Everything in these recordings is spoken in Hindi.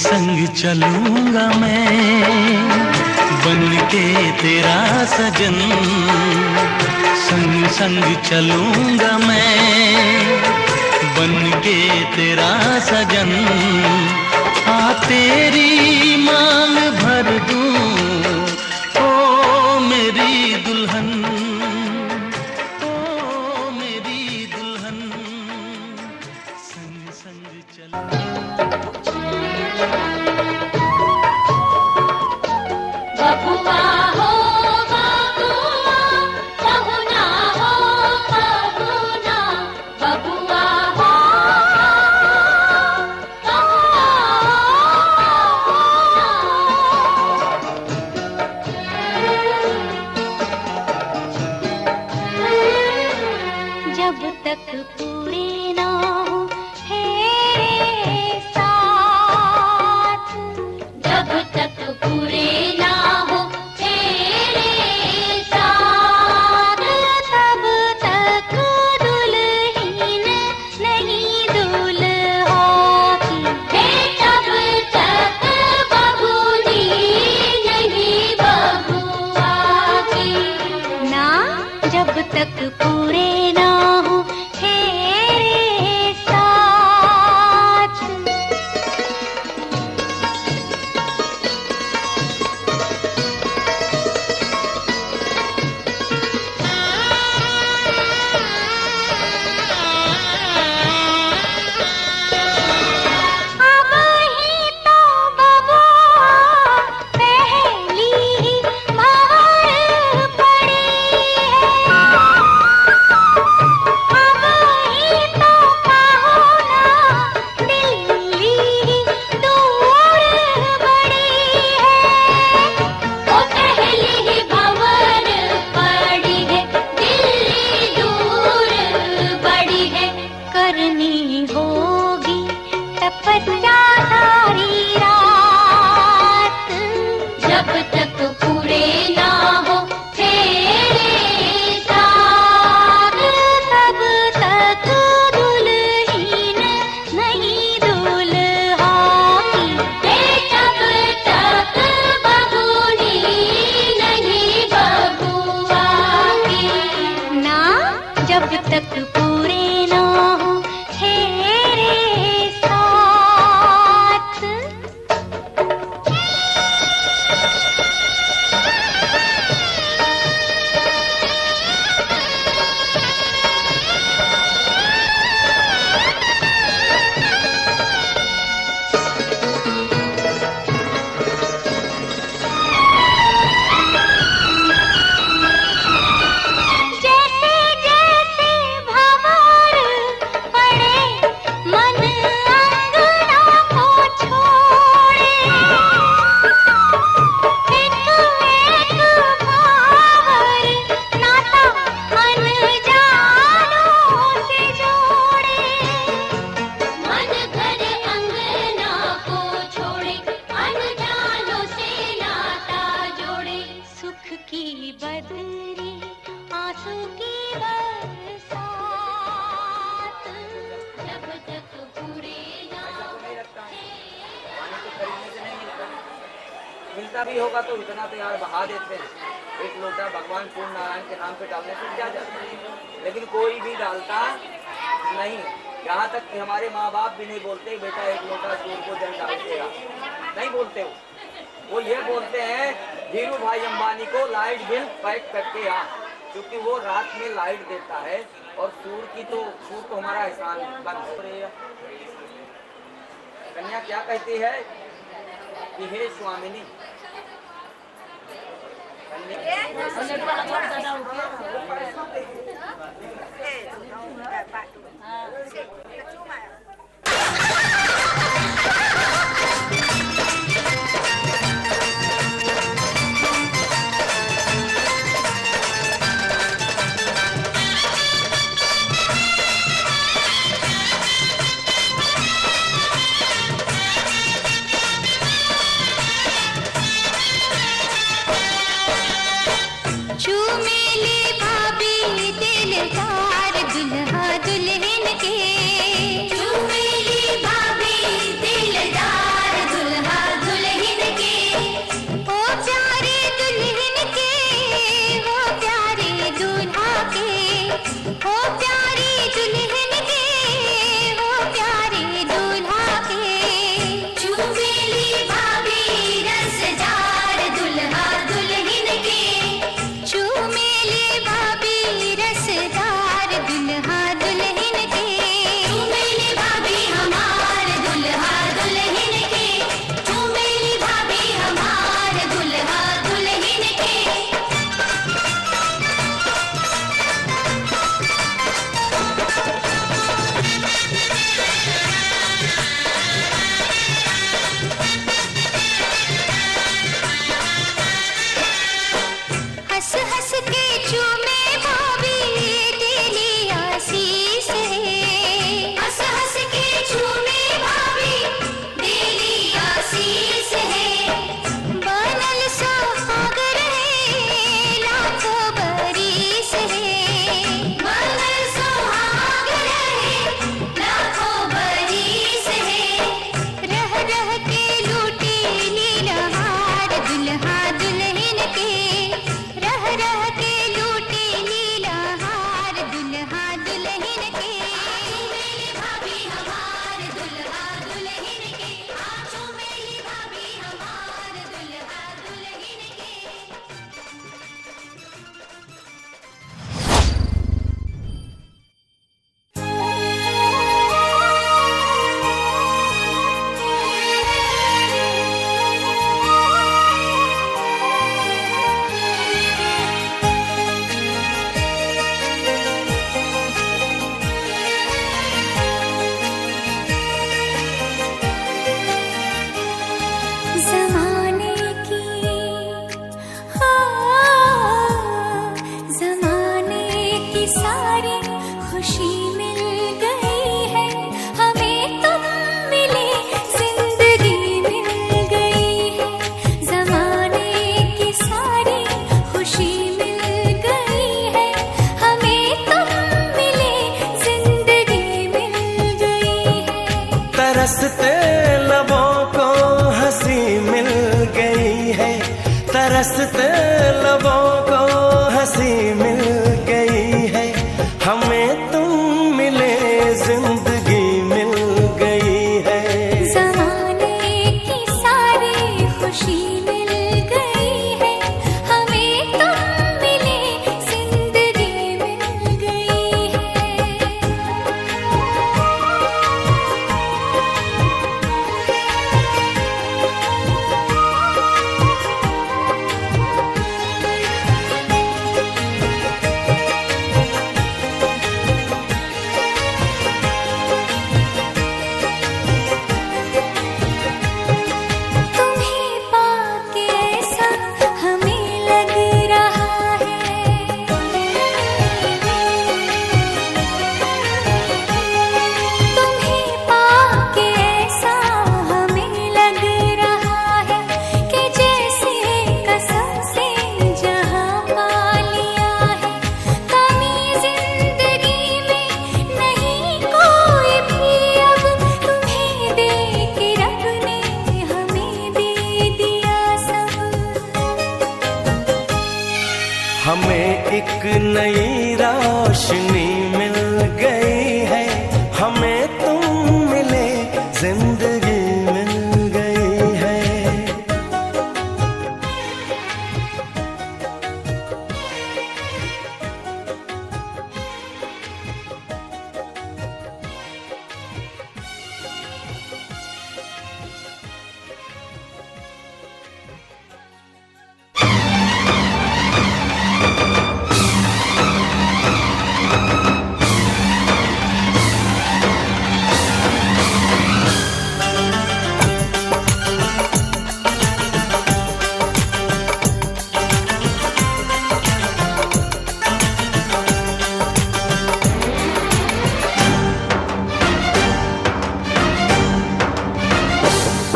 संग चलूंगा मैं बन के तेरा सजन, संग संग चलूंगा मैं बन के तेरा सजन। आ तेरी मांग भर दूं ओ मेरी दुल्हन, ओ मेरी दुल्हन, संग संग चलूं। बबुआ हो बबुआ, पहुना हो पहुना, बबुआ हो पहुना। जब तक पूरे ना हो तेरे साथ, जब तक पूरे ना हो तेरे साथ, तब तक दुल्हन नहीं दुल्हा की, तब तक बबूनी नहीं बबुआ की ना। जब तक पूरे ना हो तेरे साथ। अब ही तो बबुआ पहली ही भंवर पड़ी है, अब ही तो कहो ना दिल्ली ही दूर बड़ी है। वो पहली ही भंवर पड़ी है, दिल्ली दूर बड़ी है। करनी होगी तपस्या सारी रात, जब तक पूरे ना हो तेरे साथ, तब तक दुल्हन नहीं दुल्हा की, तब तक बबूनी नहीं बबुआ की ना। जब तक पूरे ना हो तेरे साथ। जैसे जैसे भंवर पड़े मन अंगना को छोड़े, एक एक भंवर नाता अनजानों से जोड़े। मन घर अंगना को छोड़े, अनजानों से नाता जोड़े। सुख की बदरी आंसू की बरसात, जब तक पूरे ना पानी तो खरीदने से नहीं मिलता, मिलता भी होगा तो इतना तो यार बहा देते हैं। एक लोटा भगवान पूर्ण नारायण के नाम पे डालने से क्या जाता है, लेकिन कोई भी डालता नहीं। यहाँ तक कि हमारे माँ बाप भी नहीं बोलते बेटा एक लोटा सूर्य को जल डाल देगा, नहीं बोलते वो ये बोलते हैं धीरू भाई अंबानी को लाइट बिल पैक करके आ, क्योंकि वो रात में लाइट देता है और सूर्य को हमारा एहसान बंद हो। कन्या क्या कहती है कि हे स्वामिनी, चूमेली भाभी दिलदार दुल्हन के हो प्यारे दूल्हा के चुमेली भाभी रसदार दुल्हा दुल्हन के चुमेली भाभी रसदार दुल्हा दुल्हन के चुमेली भाभी हमार दुल्हा दुल्हन के चुमेली भाभी हमार दुल्हा दुल्हन के हंस हंस के चूमे भाभी तेरी आशीष है हंस हंस के चूमे भाभी तेरी आशीष है बनल सुहाग रहे लाखों बरिस है बनल सुहाग रहे लाखों बरिस है रह रह के लूटे लीलहार दुल्हा दुल्हन के रह रह के लूटे लीलहार दुल्हा दुल्हन के चुमेली भाभी हमार दुल्हा दुल्हन के चुमेली भाभी हमार दुल्हा दुल्हन के ज़माने की ज़माने की सारी खुशी मिल गई है हमें तुम मिले जिंदगी मिल गई है ज़माने की सारी खुशी मिल गई है हमें तुम मिले जिंदगी मिल गई है तरसते लबों को हंसी मिल गई है तरसते लबों को हंसी मिल गई है हमें तुम मिले जिंदगी मिल गई है ज़माने की सारी खुशी मिल गई है हमें तुम मिले जिंदगी मिल गई है तुम्हें पाके ऐसा हमें लग रहा है तुम्हें पाके ऐसा हमें लग रहा है कि जैसे कसम से जहां पा लिया है कमी जिंदगी में नहीं कोई भी अब तुम्हें दे के रब ने हमें दे दिया सब हमें एक नई रोशनी मिल गई है हमें तुम मिले जिंदगी मिल गई है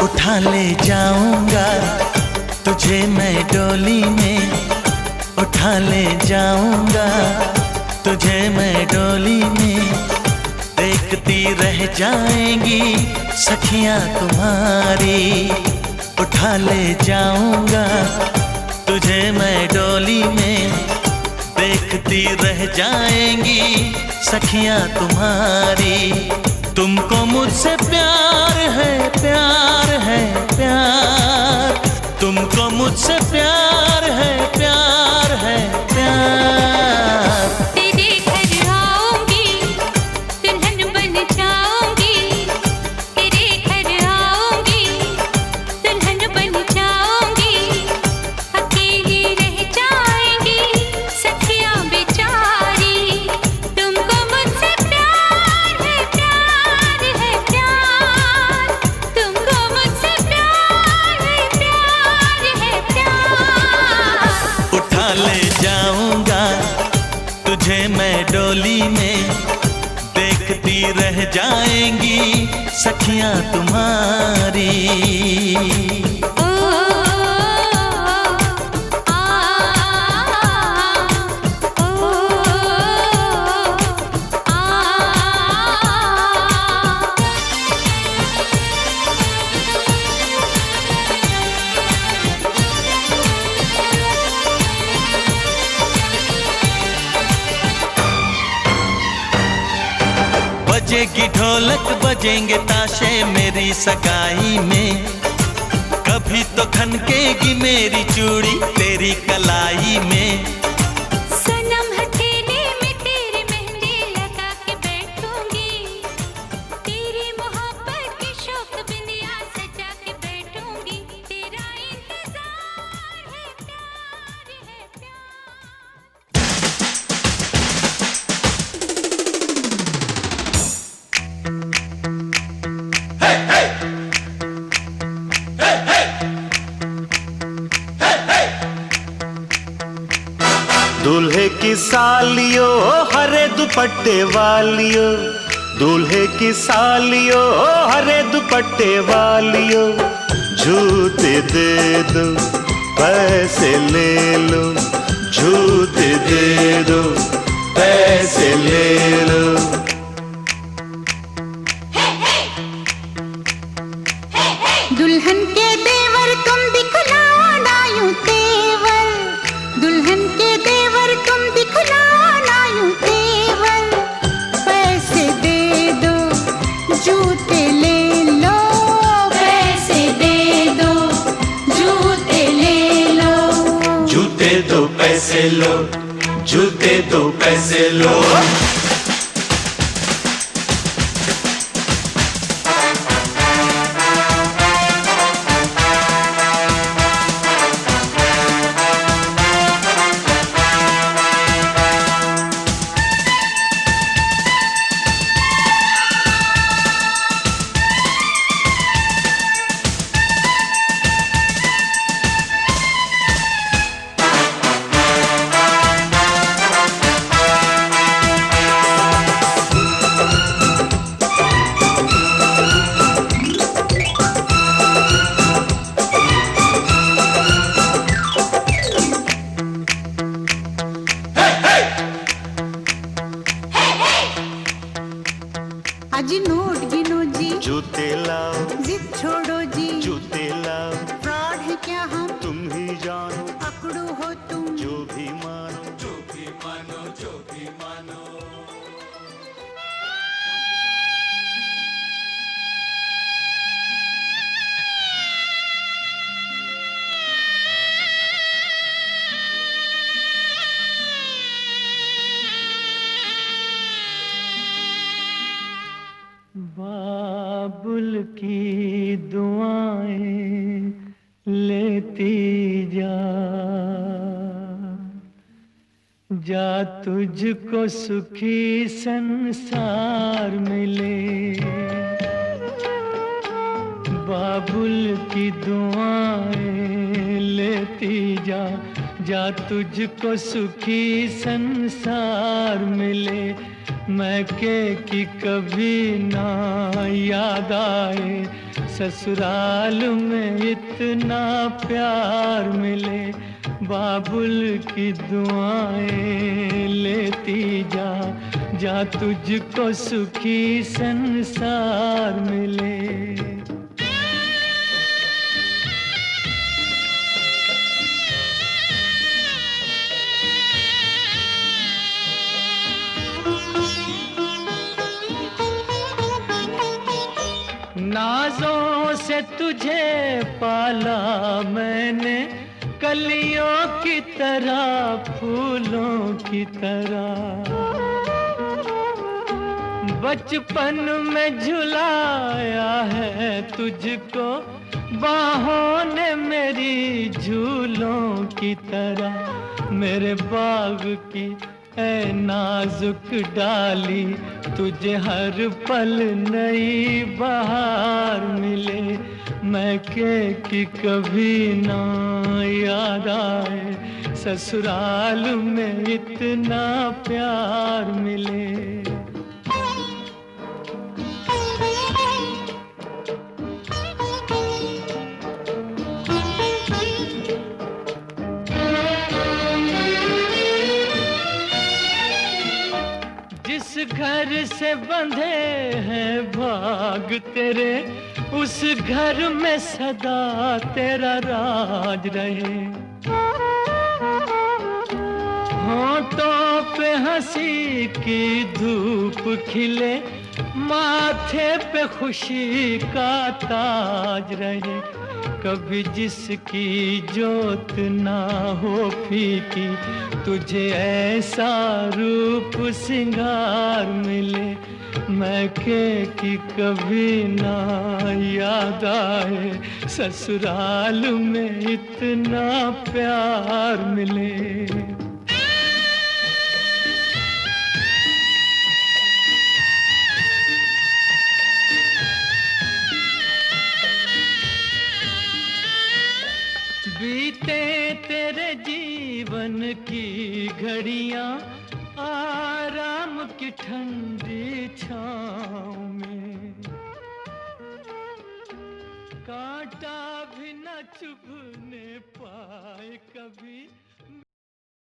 उठा ले जाऊंगा तुझे मैं डोली में, उठा ले जाऊंगा तुझे मैं डोली में। देखती रह जाएंगी सखियां तुम्हारी, उठा ले जाऊंगा तुझे मैं डोली में। देखती रह जाएंगी सखियां तुम्हारी। तुमको मुझसे प्यार है, प्यार है, प्यार। तुमको मुझसे प्यार है, प्यार है, प्यार। तेरे घर आऊंगी, दुल्हन बन जाऊंगी। तेरे घर आऊंगी, दुल्हन बन जाऊंगी। अकेली रह जाएंगी सखियां बेचारी। तुमको मुझसे प्यार है, प्यार है, प्यार। तुमको मुझसे प्यार है, प्यार है, प्यार। उठा ले जाऊंगा तुझे मैं डोली में, देखती रह जाएंगी सखियां तुम्हारी। ओ आ ओ बजेगी ढोलक बजेंगे ताशे मेरी सगाई में। कभी तो खनकेगी मेरी चूड़ी तेरी कलाई में। सनम हथेली में तेरी मेहंदी लगा के बैठूंगी। तेरी मोहब्बत की शौक बिंदिया सजा के बैठूंगी। तेरा इंतजार है, प्यार है, प्यार। दूल्हे की सालियो हरे दुपट्टे वालियो, दूल्हे की सालियो हरे दुपट्टे वालियो। जूते दे दो पैसे ले लो, जूते दे दो पैसे ले लो। दुल्हन के देवर तुम दिखलाओ ना यूं तेवर। दुल्हन के देवर तुम दिखलाओ ना यूं तेवर। पैसे दे दो जूते ले लो, पैसे दे दो जूते ले लो। जूते दो पैसे लो, जूते दो पैसे लो। अजी नोट गिनो जी, जूते लाओ, जिद छोड़ो जी। जूते लाओ, फ्रॉड है क्या हम, तुम ही जानो। अकड़ू हो तुम। जो भी मानो, जो भी मानो, जो भी मानो। बाबुल की दुआएं लेती जा, जा तुझको सुखी संसार मिले। बाबुल की दुआएं लेती जा, जा तुझको सुखी संसार मिले। मैके की कभी ना याद आए, ससुराल में इतना प्यार मिले। बाबुल की दुआएं लेती जा, जा तुझको सुखी संसार मिले। नाजों से तुझे पाला मैंने, कलियों की तरह फूलों की तरह। बचपन में झुलाया है तुझको बाहों ने मेरी झूलों की तरह। मेरे बाग की ऐ नाजुक डाली, तुझे हर पल नई बहार मिले। मैं कि कभी ना याद आए, ससुराल में इतना प्यार मिले। जिस घर से बंधे हैं भाग तेरे, उस घर में सदा तेरा राज रहे। होठों पे हंसी की धूप खिले, माथे पे खुशी का ताज रहे। कभी जिसकी जोत ना हो फीकी, तुझे ऐसा रूप सिंगार मिले। मैं कि कभी ना याद आए, ससुराल में इतना प्यार मिले। बीते तेरे जीवन की घड़ियां आराम की ठंडी छाँव में, कांटा भी न चुभने पाए कभी